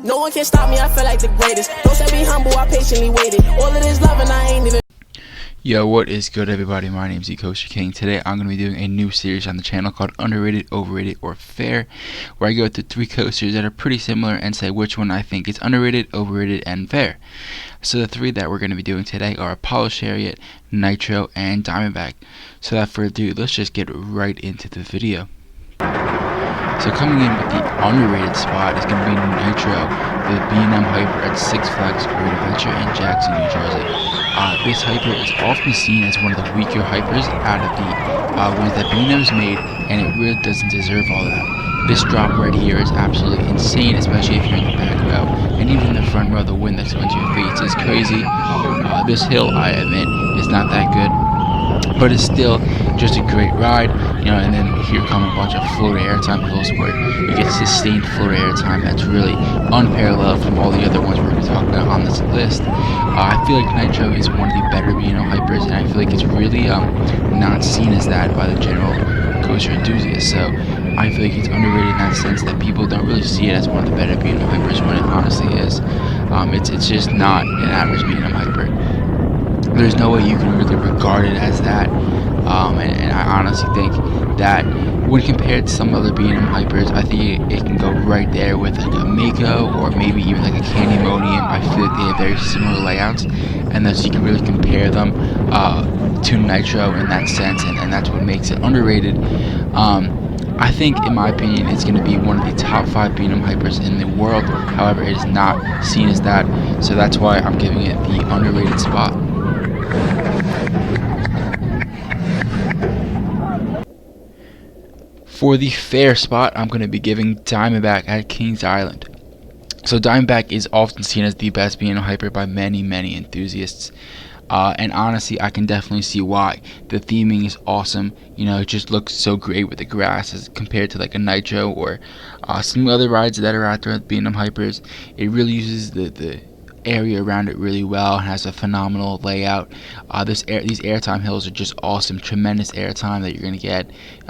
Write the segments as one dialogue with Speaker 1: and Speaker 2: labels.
Speaker 1: No one can stop me, I feel like the greatest. Don't say be humble, I patiently waited. All of this love and I ain't even.
Speaker 2: Yo, what is good, everybody? My name is Coaster King. Today I'm going to be doing a new series on the channel called Underrated, Overrated, or Fair, where I go through 3 coasters that are pretty similar and say which one I think is underrated, overrated, and fair. So the 3 that we're going to be doing today are Apollo, Chariot, Nitro, and Diamondback. So without further ado, let's just get right into the video. So coming in with the underrated spot is going to be Nitro, the B&M Hyper at Six Flags Great Adventure in Jackson, New Jersey. This Hyper is often seen as one of the weaker Hypers out of the ones that B&M's made, and it really doesn't deserve all that. This drop right here is absolutely insane, especially if you're in the back row, and even in the front row, the wind that's going to your face is crazy. This hill, I admit, is not that good, but it's still just a great ride, you know. And then here come a bunch of floater airtime hills where you get sustained floater airtime that's really unparalleled from all the other ones we're going to talk about on this list. I feel like Nitro is one of the better B&M Hypers, and I feel like it's really not seen as that by the general coaster enthusiast. So I feel like it's underrated in that sense that people don't really see it as one of the better B&M Hypers when it honestly is. It's just not an average B&M Hyper. There's no way you can really regard it as that, and I honestly think that when compared to some other B&M Hypers, I think it can go right there with like a Mako or maybe even like a Candymonium. I feel like they have very similar layouts, and thus you can really compare them to Nitro in that sense, and that's what makes it underrated. I think, in my opinion, it's going to be one of the top 5 B&M Hypers in the world. However, it is not seen as that, so that's why I'm giving it the underrated spot. For the fair spot, I'm going to be giving Diamondback at Kings Island. So Diamondback is often seen as the best B&M Hyper by many enthusiasts. And honestly, I can definitely see why. The theming is awesome. You know, it just looks so great with the grass as compared to like a Nitro or some other rides that are out there at B&M Hypers. It really uses the area around it really well and has a phenomenal layout. These airtime hills are just awesome. Tremendous airtime that you're going to get.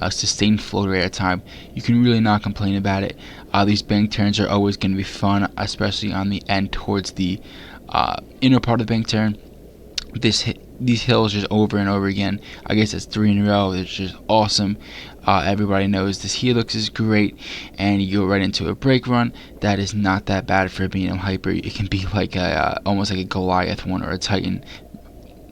Speaker 2: Sustained floater airtime. You can really not complain about it. These bank turns are always going to be fun, especially on the end towards the inner part of the bank turn. These hills just over and over again. I guess it's 3 in a row. It's just awesome. Everybody knows this helix is great, and you go right into a brake run. That is not that bad for a B&M Hyper. It can be like almost like a Goliath one or a Titan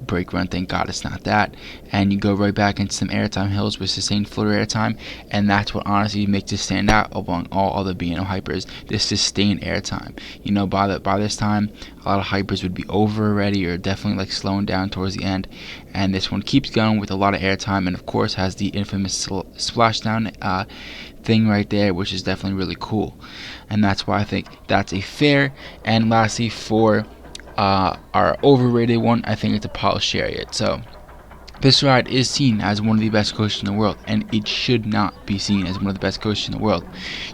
Speaker 2: brake run. Thank God it's not that. And you go right back into some airtime hills with sustained floater airtime, and that's what honestly makes it stand out among all other B&M Hypers. This sustained airtime. You know, by this time, a lot of Hypers would be over already, or definitely like slowing down towards the end. And this one keeps going with a lot of airtime, and of course has the infamous splashdown thing right there, which is definitely really cool. And that's why I think that's a fair. And lastly, for our overrated one, I think it's Apollo Chariot. So this ride is seen as one of the best coasters in the world, and it should not be seen as one of the best coasters in the world.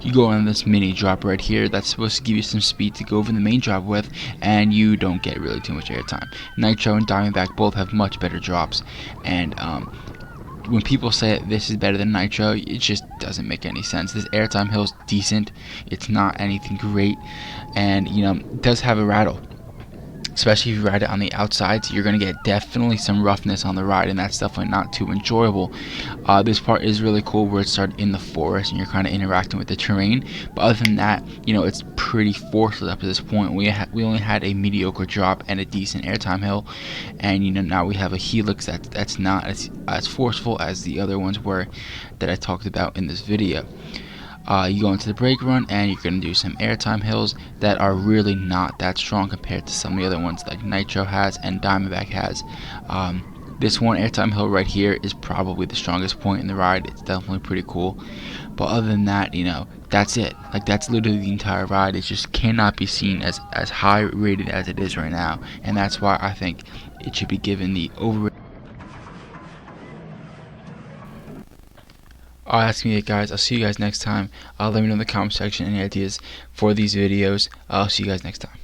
Speaker 2: You go on this mini drop right here that's supposed to give you some speed to go over the main drop with, and you don't get really too much airtime. Nitro and Diamondback both have much better drops, and when people say this is better than Nitro, it just doesn't make any sense. This airtime hill is decent. It's not anything great, and you know, it does have a rattle. Especially if you ride it on the outsides, you're going to get definitely some roughness on the ride, and that's definitely not too enjoyable. This part is really cool where it started in the forest and you're kind of interacting with the terrain, but other than that, you know, it's pretty forceless up to this point. We only had a mediocre drop and a decent airtime hill, and you know, now we have a helix that's not as forceful as the other ones were that I talked about in this video. You go into the brake run and you're going to do some airtime hills that are really not that strong compared to some of the other ones like Nitro has and Diamondback has. This one airtime hill right here is probably the strongest point in the ride. It's definitely pretty cool, but other than that, you know, that's it. Like, that's literally the entire ride. It just cannot be seen as high rated as it is right now, and that's why I think it should be given the overrated. That's me, guys. I'll see you guys next time. Let me know in the comment section any ideas for these videos. I'll see you guys next time.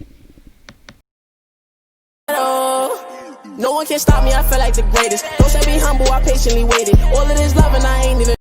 Speaker 1: No one can stop me, I feel like the greatest. Don't say be humble, I patiently waited. All of this love and I ain't even